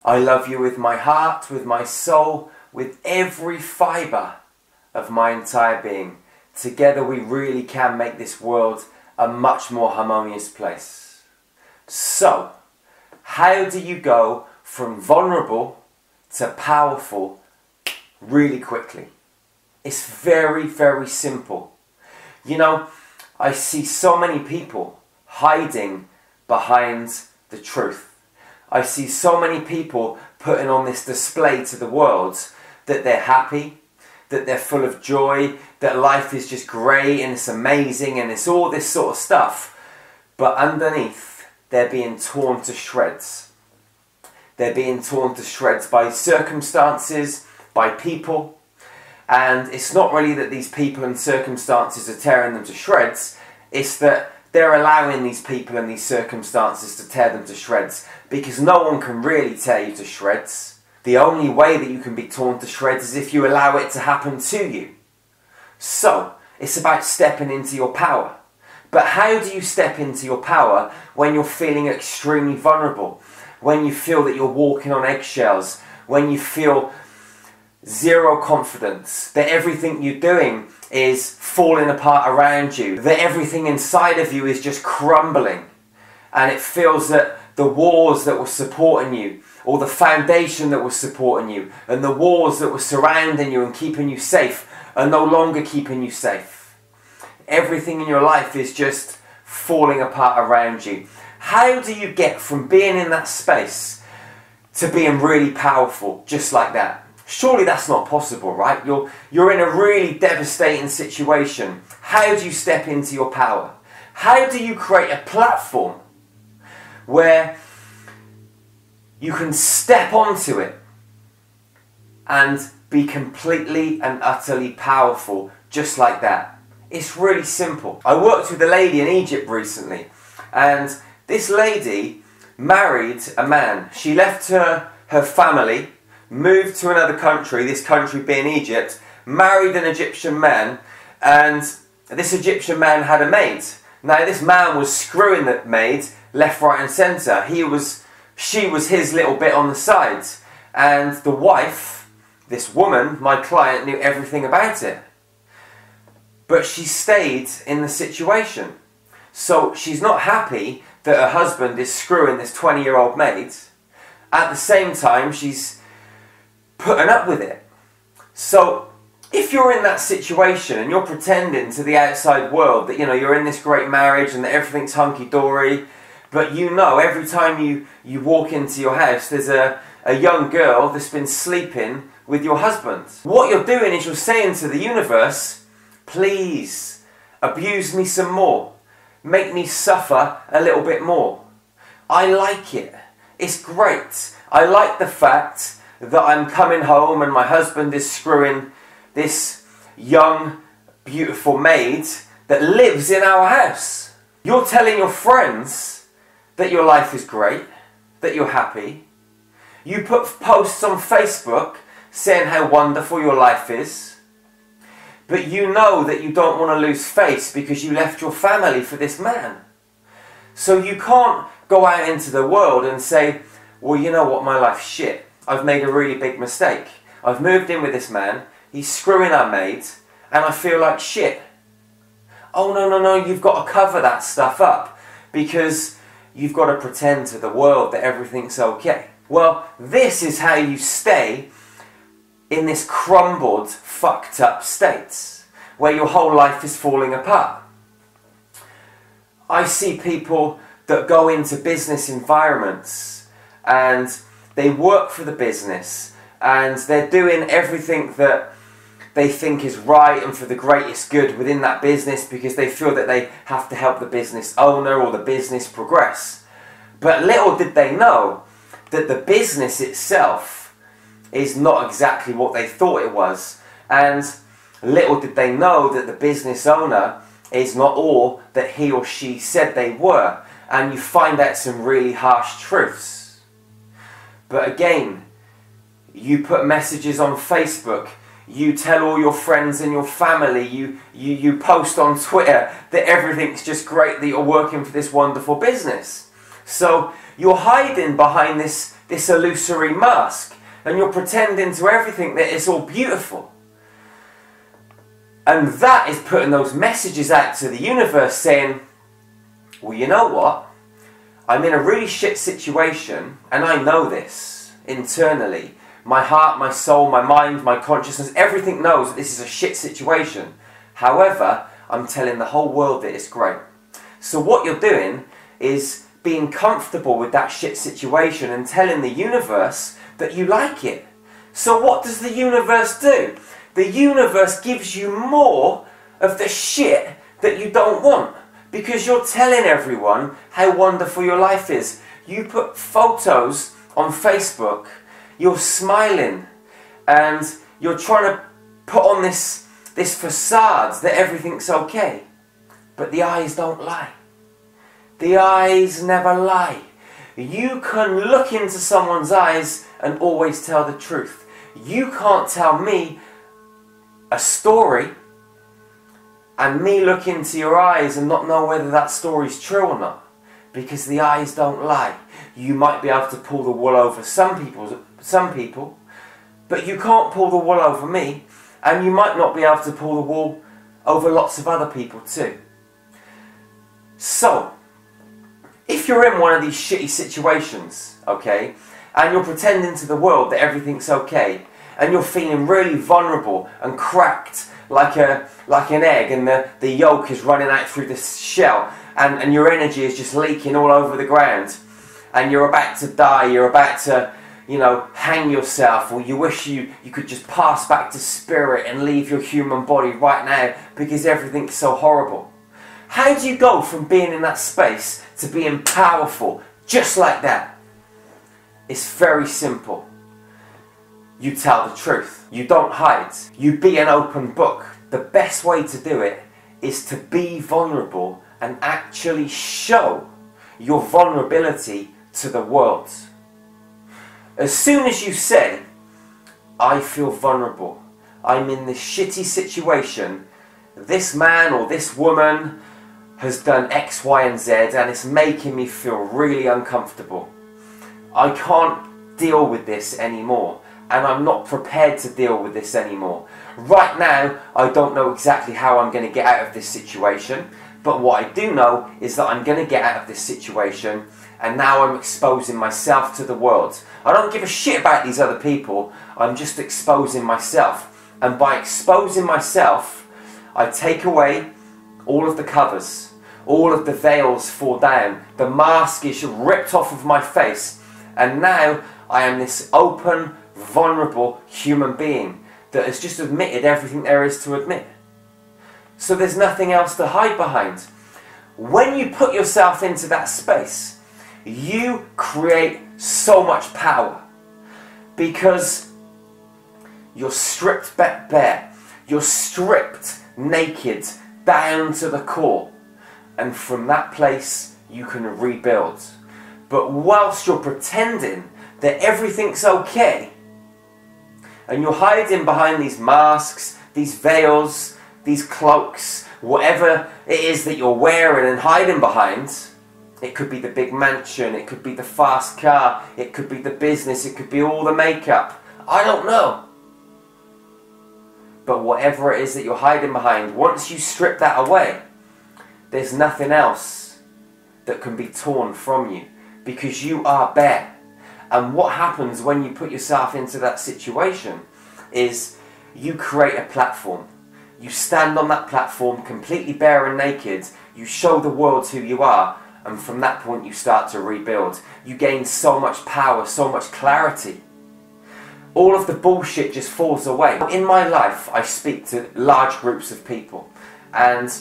I love you with my heart, with my soul, with every fibre of my entire being. Together we really can make this world a much more harmonious place. So, how do you go from vulnerable to powerful really quickly? It's very, very simple. You know, I see so many people hiding behind the truth. I see so many people putting on this display to the world that they're happy, that they're full of joy, that life is just great and it's amazing and it's all this sort of stuff. But underneath, they're being torn to shreds. They're being torn to shreds by circumstances, by people. And it's not really that these people and circumstances are tearing them to shreds. It's that they're allowing these people and these circumstances to tear them to shreds, because no one can really tear you to shreds. The only way that you can be torn to shreds is if you allow it to happen to you. So, it's about stepping into your power. But how do you step into your power when you're feeling extremely vulnerable? When you feel that you're walking on eggshells? When you feel zero confidence? That everything you're doing is falling apart around you? That everything inside of you is just crumbling? And it feels that the walls that were supporting you, or the foundation that was supporting you, and the walls that were surrounding you and keeping you safe, are no longer keeping you safe. Everything in your life is just falling apart around you. How do you get from being in that space to being really powerful just like that? Surely that's not possible, right? You're in a really devastating situation. How do you step into your power? How do you create a platform where you can step onto it and be completely and utterly powerful just like that? It's really simple. I worked with a lady in Egypt recently, and this lady married a man. She left her family, moved to another country, this country being Egypt, married an Egyptian man, and this Egyptian man had a maid. Now this man was screwing the maid left, right and centre. She was his little bit on the side. And the wife, this woman, my client, knew everything about it. But she stayed in the situation. So she's not happy that her husband is screwing this 20-year-old maid. At the same time, she's putting up with it. So if you're in that situation and you're pretending to the outside world that, you know, you're in this great marriage and that everything's hunky-dory, but you know every time you walk into your house there's a young girl that's been sleeping with your husband. What you're doing is you're saying to the universe, please abuse me some more. Make me suffer a little bit more. I like it. It's great. I like the fact that I'm coming home and my husband is screwing this young, beautiful maid that lives in our house. You're telling your friends that your life is great, that you're happy. You put posts on Facebook saying how wonderful your life is. But you know that you don't want to lose face because you left your family for this man. So you can't go out into the world and say, well, you know what, my life's shit. I've made a really big mistake. I've moved in with this man, he's screwing our maid, and I feel like shit. Oh, no, you've got to cover that stuff up because you've got to pretend to the world that everything's okay. Well, this is how you stay in this crumbled, fucked up state where your whole life is falling apart. I see people that go into business environments and they work for the business and they're doing everything that they think is right and for the greatest good within that business because they feel that they have to help the business owner or the business progress. But little did they know that the business itself is not exactly what they thought it was. And little did they know that the business owner is not all that he or she said they were. And you find out some really harsh truths. But again, you put messages on Facebook, you tell all your friends and your family, you post on Twitter that everything's just great, that you're working for this wonderful business. So you're hiding behind this this illusory mask, and you're pretending to everything that it's all beautiful. And that is putting those messages out to the universe saying, well, you know what? I'm in a really shit situation, and I know this internally. My heart, my soul, my mind, my consciousness, everything knows that this is a shit situation. However, I'm telling the whole world that it's great. So what you're doing is being comfortable with that shit situation and telling the universe that you like it. So what does the universe do? The universe gives you more of the shit that you don't want, because you're telling everyone how wonderful your life is. You put photos on Facebook, you're smiling, and you're trying to put on this facade that everything's okay. But the eyes don't lie. The eyes never lie. You can look into someone's eyes and always tell the truth. You can't tell me a story and me look into your eyes and not know whether that story's true or not, because the eyes don't lie. You might be able to pull the wool over some people, but you can't pull the wool over me, and you might not be able to pull the wool over lots of other people too. So, if you're in one of these shitty situations, okay, and you're pretending to the world that everything's okay, and you're feeling really vulnerable and cracked like an egg, and the yolk is running out through the shell, and your energy is just leaking all over the ground, and you're about to die, you're about to, you know, hang yourself, or you wish you could just pass back to spirit and leave your human body right now because everything's so horrible. How do you go from being in that space to being powerful just like that? It's very simple. You tell the truth. You don't hide. You be an open book. The best way to do it is to be vulnerable and actually show your vulnerability to the world. As soon as you say, I feel vulnerable, I'm in this shitty situation, this man or this woman has done X, Y, and Z, and it's making me feel really uncomfortable. I can't deal with this anymore, and I'm not prepared to deal with this anymore. Right now, I don't know exactly how I'm going to get out of this situation, but what I do know is that I'm going to get out of this situation, and now I'm exposing myself to the world. I don't give a shit about these other people, I'm just exposing myself. And by exposing myself, I take away all of the covers. All of the veils fall down. The mask is ripped off of my face. And now I am this open, vulnerable human being that has just admitted everything there is to admit. So there's nothing else to hide behind. When you put yourself into that space, you create so much power, because you're stripped bare. You're stripped naked down to the core. And from that place, you can rebuild. But whilst you're pretending that everything's okay, and you're hiding behind these masks, these veils, these cloaks, whatever it is that you're wearing and hiding behind, it could be the big mansion, it could be the fast car, it could be the business, it could be all the makeup. I don't know. But whatever it is that you're hiding behind, once you strip that away, there's nothing else that can be torn from you, because you are bare. And what happens when you put yourself into that situation is you create a platform. You stand on that platform completely bare and naked. You show the world who you are, and from that point you start to rebuild. You gain so much power, so much clarity. All of the bullshit just falls away. In my life, I speak to large groups of people, and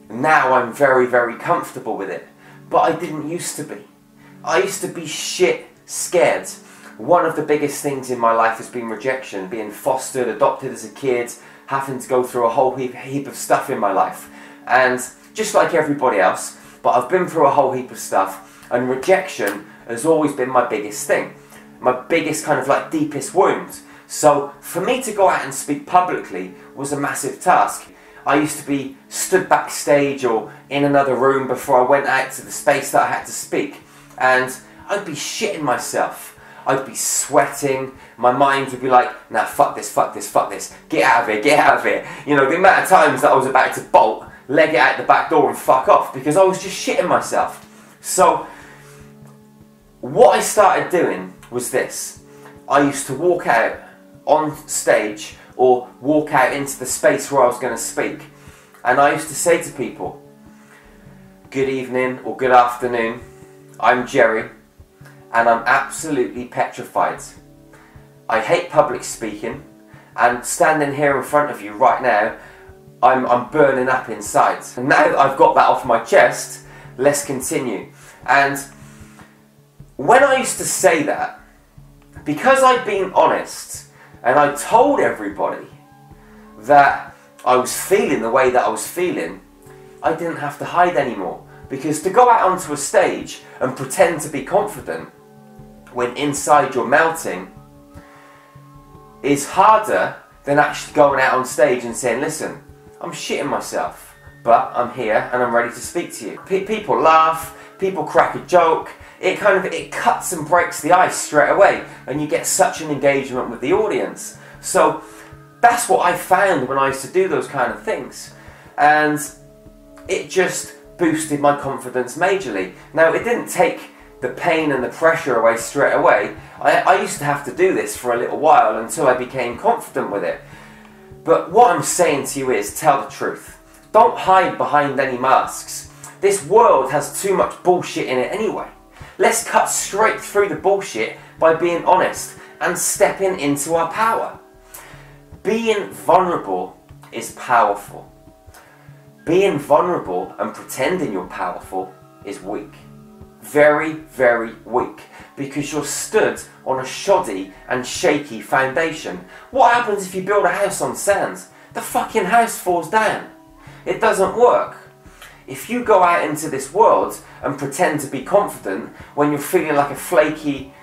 now I'm very, very comfortable with it. But I didn't used to be. I used to be shit scared. One of the biggest things in my life has been rejection, being fostered, adopted as a kid, having to go through a whole heap of stuff in my life. And just like everybody else, but I've been through a whole heap of stuff, and rejection has always been my biggest thing. My biggest kind of like deepest wound. So for me to go out and speak publicly was a massive task. I used to be stood backstage or in another room before I went out to the space that I had to speak, and I'd be shitting myself. I'd be sweating. My mind would be like, nah, fuck this, fuck this, fuck this. Get out of here, get out of here. You know, the amount of times that I was about to bolt, leg it out the back door and fuck off because I was just shitting myself. So, what I started doing was this. I used to walk out on stage or walk out into the space where I was going to speak. And I used to say to people, good evening or good afternoon, I'm Jerry, and I'm absolutely petrified. I hate public speaking, and standing here in front of you right now, I'm burning up inside. And now that I've got that off my chest, let's continue. And when I used to say that, because I'd been honest, and I told everybody that I was feeling the way that I was feeling, I didn't have to hide anymore. Because to go out onto a stage and pretend to be confident when inside you're melting is harder than actually going out on stage and saying, listen, I'm shitting myself, but I'm here and I'm ready to speak to you. People laugh, people crack a joke, it cuts and breaks the ice straight away, and you get such an engagement with the audience. So that's what I found when I used to do those kind of things, and it just boosted my confidence majorly. Now, it didn't take the pain and the pressure away straight away. I used to have to do this for a little while until I became confident with it. But what I'm saying to you is, tell the truth. Don't hide behind any masks. This world has too much bullshit in it anyway. Let's cut straight through the bullshit by being honest and stepping into our power. Being vulnerable is powerful. Being vulnerable and pretending you're powerful is weak. Very, very weak. Because you're stood on a shoddy and shaky foundation. What happens if you build a house on sand? The fucking house falls down. It doesn't work. If you go out into this world and pretend to be confident when you're feeling like a flaky,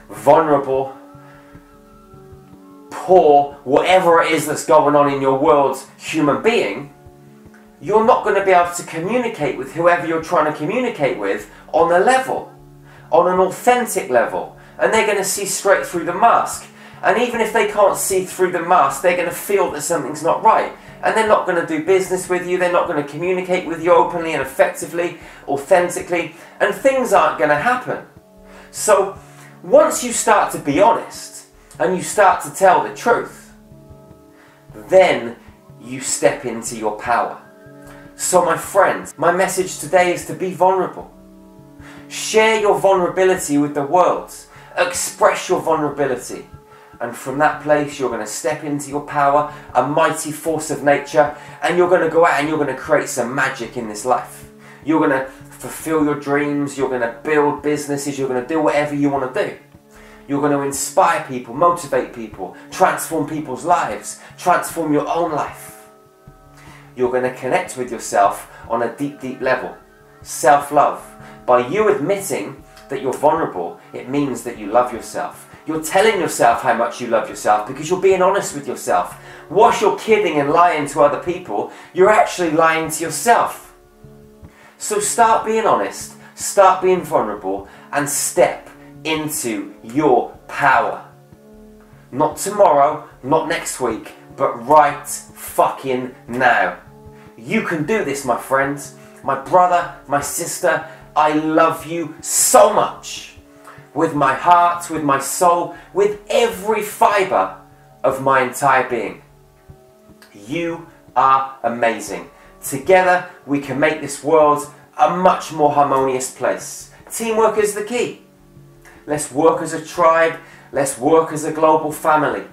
vulnerable, poor, whatever it is that's going on in your world, human being, you're not going to be able to communicate with whoever you're trying to communicate with on a level, on an authentic level, and they're going to see straight through the mask. And even if they can't see through the mask, they're going to feel that something's not right, and they're not going to do business with you, they're not going to communicate with you openly and effectively, authentically, and things aren't going to happen. So once you start to be honest and you start to tell the truth, then you step into your power. So my friends, my message today is to be vulnerable. Share your vulnerability with the world. Express your vulnerability. And from that place, you're going to step into your power, a mighty force of nature, and you're going to go out and you're going to create some magic in this life. You're going to fulfill your dreams, you're going to build businesses, you're going to do whatever you want to do. You're going to inspire people, motivate people, transform people's lives, transform your own life. You're going to connect with yourself on a deep, deep level. Self-love. By you admitting that you're vulnerable, it means that you love yourself. You're telling yourself how much you love yourself because you're being honest with yourself. Whilst you're kidding and lying to other people, you're actually lying to yourself. So start being honest, start being vulnerable, and step into your power. Not tomorrow, not next week, but right fucking now. You can do this, my friends. My brother, my sister, I love you so much. With my heart, with my soul, with every fibre of my entire being. You are amazing. Together we can make this world a much more harmonious place. Teamwork is the key. Let's work as a tribe. Let's work as a global family.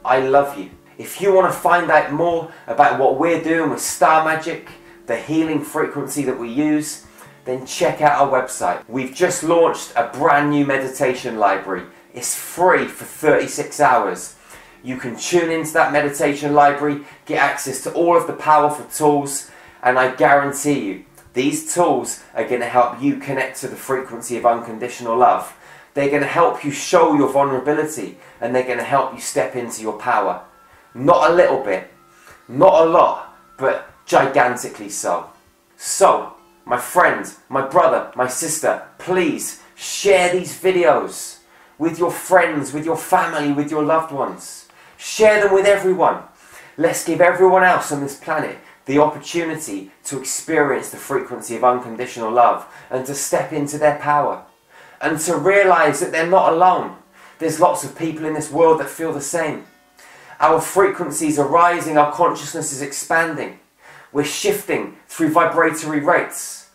I love you. If you want to find out more about what we're doing with Star Magic, the healing frequency that we use, then check out our website. We've just launched a brand new meditation library. It's free for 36 hours. You can tune into that meditation library, get access to all of the powerful tools, and I guarantee you, these tools are going to help you connect to the frequency of unconditional love. They're going to help you show your vulnerability, and they're going to help you step into your power. Not a little bit, not a lot, but gigantically so. So, my friend, my brother, my sister, please share these videos with your friends, with your family, with your loved ones. Share them with everyone. Let's give everyone else on this planet the opportunity to experience the frequency of unconditional love and to step into their power and to realize that they're not alone. There's lots of people in this world that feel the same. Our frequencies are rising, our consciousness is expanding. We're shifting through vibratory rates.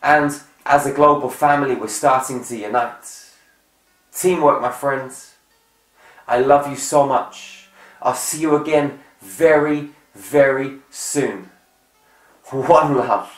And as a global family, we're starting to unite. Teamwork, my friends. I love you so much. I'll see you again very, very soon. One love.